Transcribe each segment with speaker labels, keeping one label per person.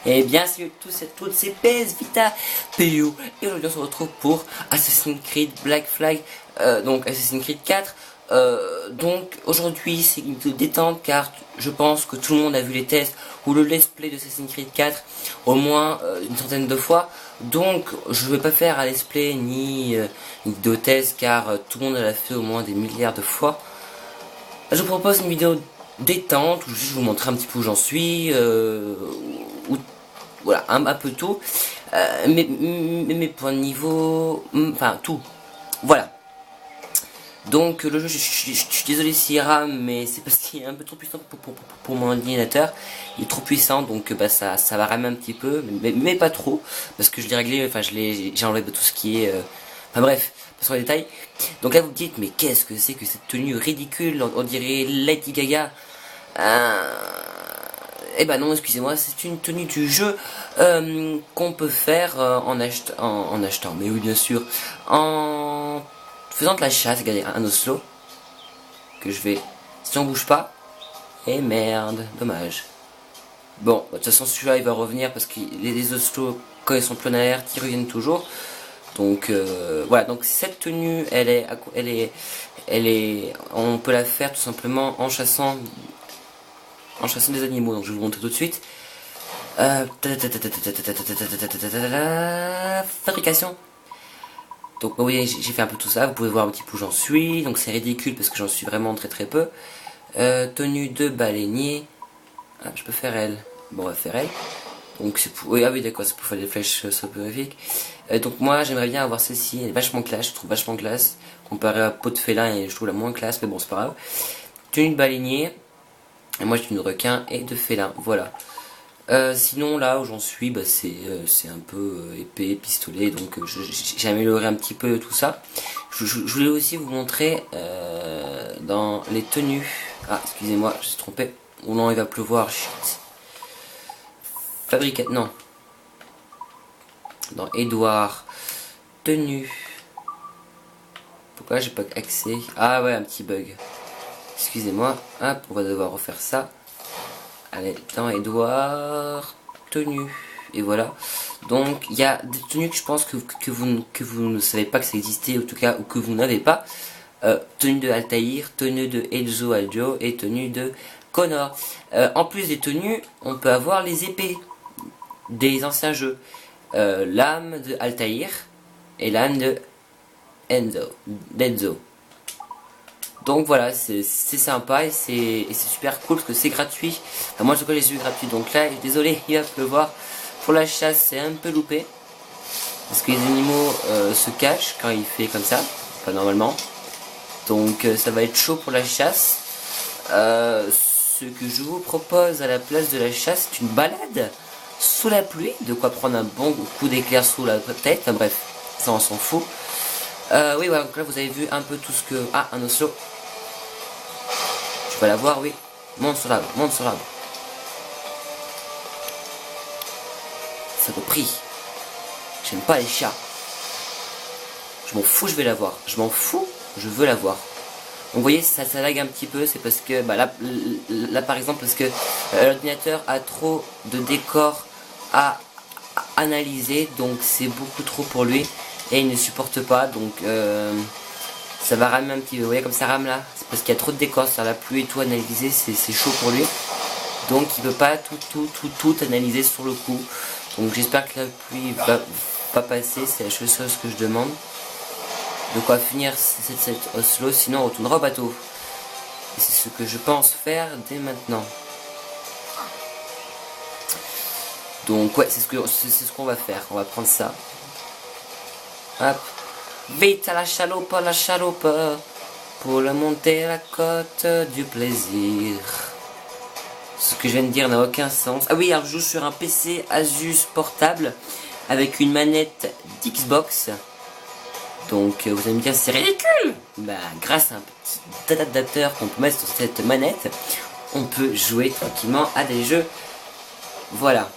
Speaker 1: Et bien salut toutes ces PS Vita PU. Et aujourd'hui on se retrouve pour Assassin's Creed Black Flag, donc Assassin's Creed 4. Donc aujourd'hui c'est une vidéo détente car je pense que tout le monde a vu les tests ou le let's play de Assassin's Creed 4 au moins une centaine de fois. Donc je vais pas faire un let's play ni une vidéo test car tout le monde l'a fait au moins des milliards de fois. Je vous propose une vidéo détente où je vous montrer un petit peu où j'en suis, voilà, un peu tout, mes points de niveau, enfin tout, voilà. Donc le jeu, je suis désolé s'il rame, mais c'est parce qu'il est un peu trop puissant pour mon ordinateur. Il est trop puissant, donc bah ça va ramer un petit peu, mais pas trop, parce que je l'ai réglé, enfin j'ai enlevé tout ce qui est, enfin bref, passons les détails. Donc là vous me dites, mais qu'est-ce que c'est que cette tenue ridicule, on dirait Lady Gaga. Eh ben non, excusez-moi, c'est une tenue du jeu qu'on peut faire en achetant, mais oui bien sûr, en faisant de la chasse. Regardez, un oslo que je vais, si on bouge pas, et merde, dommage. Bon, de toute façon celui-là il va revenir parce que les oslos quand ils sont pleins d'air, ils reviennent toujours. Donc voilà, donc cette tenue, on peut la faire tout simplement en chassant des animaux. Donc je vais vous montrer tout de suite. Fabrication. Donc vous voyez, j'ai fait un peu tout ça. Vous pouvez voir un petit peu où j'en suis. Donc c'est ridicule parce que j'en suis vraiment très peu. Tenue de baleinier. Ah, je peux faire elle. Bon, on va faire elle. Donc c'est pour... Oui, ah oui d'accord, c'est pour faire des flèches soporifiques. Donc moi j'aimerais bien avoir celle-ci, elle est vachement classe, je trouve vachement classe. Comparé à peau de félin, et je trouve la moins classe, mais bon c'est pas grave. Tenue de baleinier. Et moi j'ai une requin et de félin, voilà. Sinon là où j'en suis, bah, c'est un peu épée, pistolet, donc j'ai amélioré un petit peu tout ça. Je voulais aussi vous montrer dans les tenues. Ah excusez-moi, je me suis trompé. Oh non, il va pleuvoir, shit. Fabricat, non. Dans Edouard, tenue. Pourquoi j'ai pas accès? Ah ouais, un petit bug. Excusez-moi, hop, on va devoir refaire ça. Allez, dans Edouard, tenue. Et voilà. Donc, il y a des tenues que je pense que vous ne savez pas que ça existait, en tout cas, ou que vous n'avez pas. Tenue de Altaïr, tenue de Ezio Aljo et tenue de Connor. En plus des tenues, on peut avoir les épées des anciens jeux. L'âme de Altaïr et l'âme de Denzo. Donc voilà, c'est sympa et c'est super cool parce que c'est gratuit. Enfin, moi, en tout cas, j'ai eu gratuit. Donc là, désolé, il va pleuvoir. Pour la chasse, c'est un peu loupé. Parce que les animaux se cachent quand il fait comme ça. Enfin, normalement. Donc ça va être chaud pour la chasse. Ce que je vous propose à la place de la chasse, c'est une balade sous la pluie. De quoi prendre un bon coup d'éclair sous la tête. Enfin, bref, ça on s'en fout. Oui, voilà, donc là vous avez vu un peu tout ce que... Ah, un oslo. Je vais la voir, oui. Monte sur l'arbre, monte sur l'arbre. Ça vaut prix. J'aime pas les chats. Je m'en fous, je vais la voir. Je m'en fous, je veux la voir. Donc vous voyez, ça lag un petit peu, c'est parce que... Bah là par exemple, parce que l'ordinateur a trop de décors à analyser, donc c'est beaucoup trop pour lui. Et il ne supporte pas, donc ça va ramer un petit peu. Vous voyez comme ça rame là, c'est parce qu'il y a trop de décors, sur la pluie et tout analyser, c'est chaud pour lui. Donc il peut pas tout analyser sur le coup. Donc j'espère que la pluie va passer, c'est la chose que je demande. De quoi finir cette Oslo, sinon on retournera au bateau. Et c'est ce que je pense faire dès maintenant. Donc ouais, c'est ce qu'on va faire, on va prendre ça. Hop. Vite à la chaloupe, pour la monter à la côte du plaisir. Ce que je viens de dire n'a aucun sens. Ah oui, alors je joue sur un PC Asus portable avec une manette d'Xbox. Donc vous allez me dire c'est ridicule. Bah grâce à un petit adaptateur qu'on peut mettre sur cette manette, on peut jouer tranquillement à des jeux. Voilà.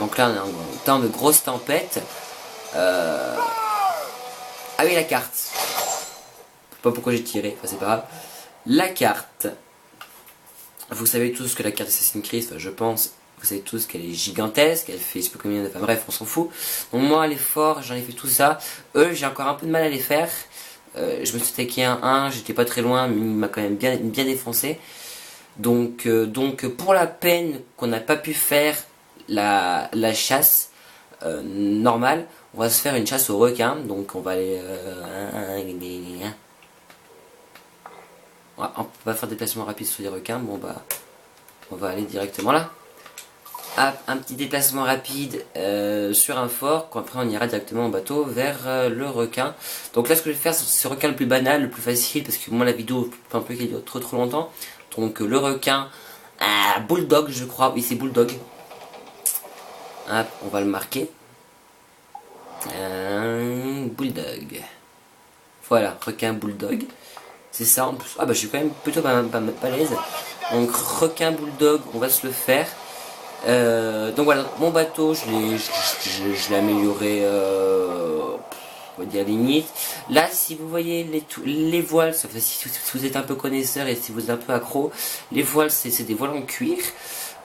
Speaker 1: Donc là on est en temps de grosse tempête. Ah oui, la carte. Je sais pas pourquoi j'ai tiré, enfin c'est pas grave. La carte. Vous savez tous que la carte Assassin's Creed, enfin, je pense, Vous savez tous qu'elle est gigantesque, elle fait je sais pas combien de... Enfin bref, on s'en fout. Donc moi les forts, j'en ai fait tout ça. Eux, j'ai encore un peu de mal à les faire. Je me suis taqué un 1, j'étais pas très loin, mais il m'a quand même bien défoncé. Donc pour la peine qu'on n'a pas pu faire la chasse normale, on va se faire une chasse au requin. Donc on va aller... on va faire des déplacements rapides sur les requins. Bon bah, on va aller directement là. Hop, un petit déplacement rapide sur un fort, après on ira directement en bateau vers le requin. Donc là ce que je vais faire, c'est ce requin le plus banal, le plus facile, parce que moi la vidéo peut un peu qu'elle dure trop longtemps. Donc le requin, bulldog je crois, oui c'est bulldog. Hop, on va le marquer. Bulldog. Voilà, requin bulldog. C'est ça en plus. Ah bah je suis quand même plutôt pas à l'aise. Donc requin bulldog, on va se le faire. Donc voilà, mon bateau, je l'ai amélioré, on va dire limite. Là, si vous voyez les voiles, si vous êtes un peu connaisseur et si vous êtes un peu accro, les voiles, c'est des voiles en cuir.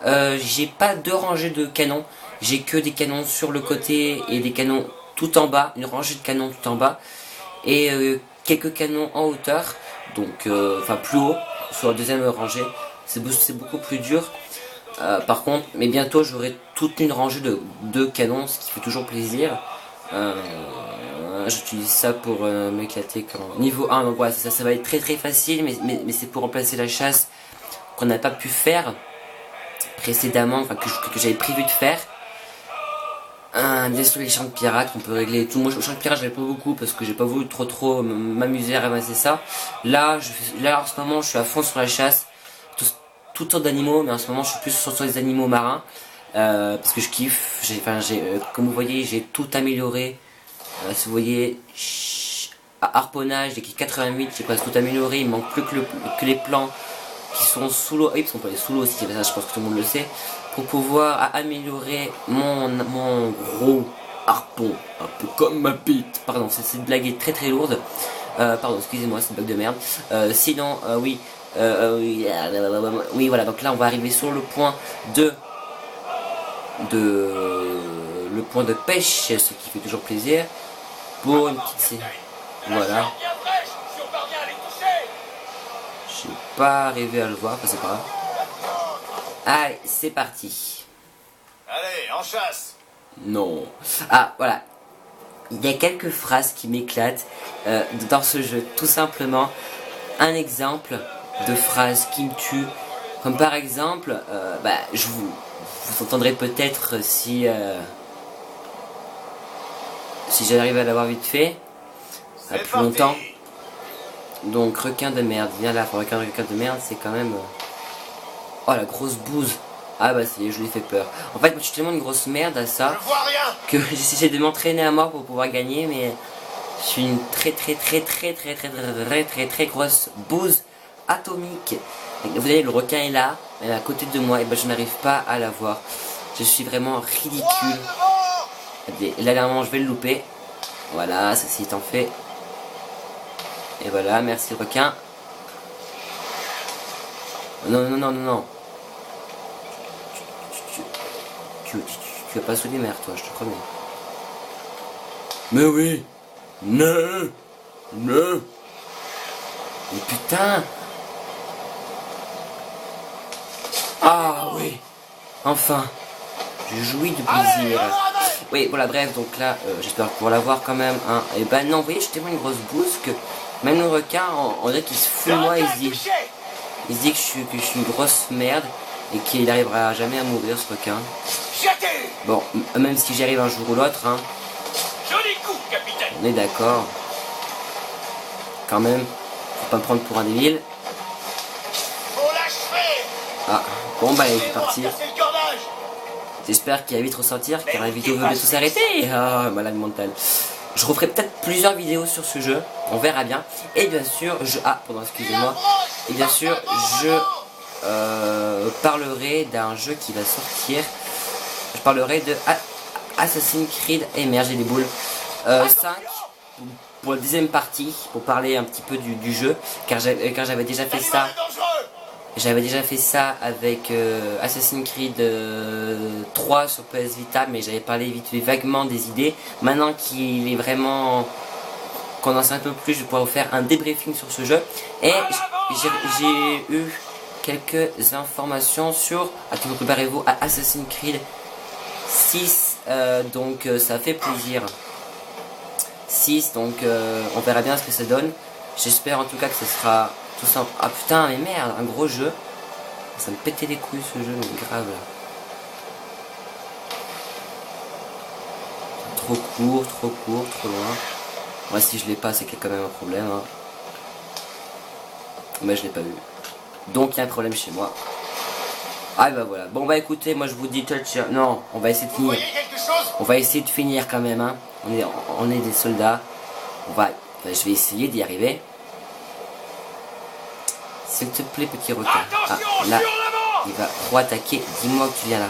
Speaker 1: J'ai pas deux rangées de canons, j'ai que des canons sur le côté et des canons tout en bas, une rangée de canons tout en bas et quelques canons en hauteur, donc enfin plus haut sur la deuxième rangée. C'est beaucoup plus dur. Par contre, mais bientôt j'aurai toute une rangée de canons, ce qui fait toujours plaisir. J'utilise ça pour m'éclater quand niveau 1, donc voilà, ça va être très facile, mais c'est pour remplacer la chasse qu'on n'a pas pu faire précédemment, enfin que j'avais prévu de faire. Détruire les champs de pirates, on peut régler tout. Moi, champ de pirates, j'avais pas beaucoup parce que j'ai pas voulu trop m'amuser à ramasser ça. Là, en ce moment, je suis à fond sur la chasse. Toutes sortes d'animaux, mais en ce moment je suis plus sur les animaux marins parce que je kiffe. Comme vous voyez, j'ai tout amélioré. Si vous voyez, harponnage, j'ai 88, j'ai presque tout amélioré. Il manque plus que les plans qui sont sous l'eau. Oui, parce qu'on peut aller sous l'eau aussi, ça je pense que tout le monde le sait. Pour pouvoir améliorer mon gros harpon, un peu comme ma bite. Pardon, cette blague est très lourde. Pardon, excusez-moi, c'est une blague de merde. Sinon, oui. Oui voilà, donc là on va arriver sur le point le point de pêche, ce qui fait toujours plaisir pour une petite voilà. J'ai pas arrivé à le voir, enfin, c'est pas grave. Allez, c'est parti.
Speaker 2: Allez, en chasse.
Speaker 1: Non. Ah voilà, il y a quelques phrases qui m'éclatent dans ce jeu, tout simplement. Un exemple de phrases qui me tuent, comme par exemple, vous entendrez peut-être si j'arrive à l'avoir vite fait, à plus longtemps. Donc requin de merde, viens là, requin de merde, c'est quand même... Oh la grosse bouse. Ah bah c'est, je lui ai fait peur. En fait moi je suis tellement une grosse merde à ça que j'essaie de m'entraîner à mort pour pouvoir gagner, mais je suis une très grosse bouse atomique. Vous voyez, le requin est là, mais à côté de moi, et ben je n'arrive pas à la voir. Je suis vraiment ridicule. Et là, normalement, je vais le louper. Voilà, ceci étant fait. Et voilà, merci le requin. Non. Tu vas pas sous les mers, toi, je te promets. Mais oui. Non. Mais putain. Ah oui. Enfin. Je jouis de plaisir. Oui, voilà, bref, donc là, j'espère pouvoir l'avoir quand même. Hein. Et ben non, vous voyez, je suis tellement une grosse bouse que même le requin, on dirait qu'il se fout de moi, il se dit que je suis une grosse merde et qu'il arrivera jamais à mourir, ce requin. Bon, même si j'y arrive un jour ou l'autre, hein. On est d'accord. Quand même, faut pas me prendre pour un débile. Ah, bon bah, il est parti. J'espère qu'il va vite ressortir, car la vidéo veut bientôt s'arrêter. Ah, malade mental. Je referai peut-être plusieurs vidéos sur ce jeu, on verra bien. Et bien sûr, excusez-moi. Et bien sûr, je parlerai d'un jeu qui va sortir. Je parlerai de Assassin's Creed Emerge, j'ai des boules. 5 pour la deuxième partie, pour parler un petit peu du jeu, car j'avais déjà fait ça. J'avais déjà fait ça avec Assassin's Creed 3 sur PS Vita, mais j'avais parlé vite fait vaguement des idées. Maintenant qu'il est vraiment qu'on en sait un peu plus, je pourrais vous faire un débriefing sur ce jeu. Et j'ai eu quelques informations sur, attendez, préparez-vous à Assassin's Creed 6, donc ça fait plaisir. 6, donc on verra bien ce que ça donne. J'espère en tout cas que ce sera tout ça. Ah putain, mais merde, un gros jeu. Ça me pétait les couilles ce jeu, mais grave là. Trop court, trop loin. Moi si je l'ai pas, c'est qu'il y a quand même un problème. Hein. Mais je l'ai pas vu. Donc il y a un problème chez moi. Ah bah voilà. Bon bah écoutez, moi je vous dis touch. Non, on va essayer de finir. On va essayer de finir quand même. Hein. On est des soldats. Je vais essayer d'y arriver. S'il te plaît, petit requin. Ah, là, il va re-attaquer. Dis-moi que tu viens là.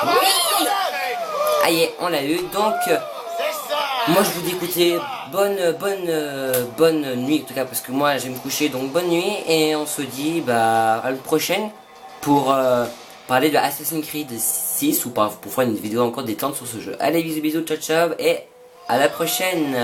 Speaker 1: Oui, aïe, on l'a eu. Donc, moi je vous dis, écoutez, bonne nuit en tout cas, parce que moi je vais me coucher. Donc bonne nuit et on se dit bah à la prochaine pour parler de Assassin's Creed 6 ou pour faire une vidéo encore détente sur ce jeu. Allez, bisous, ciao, ciao et à la prochaine.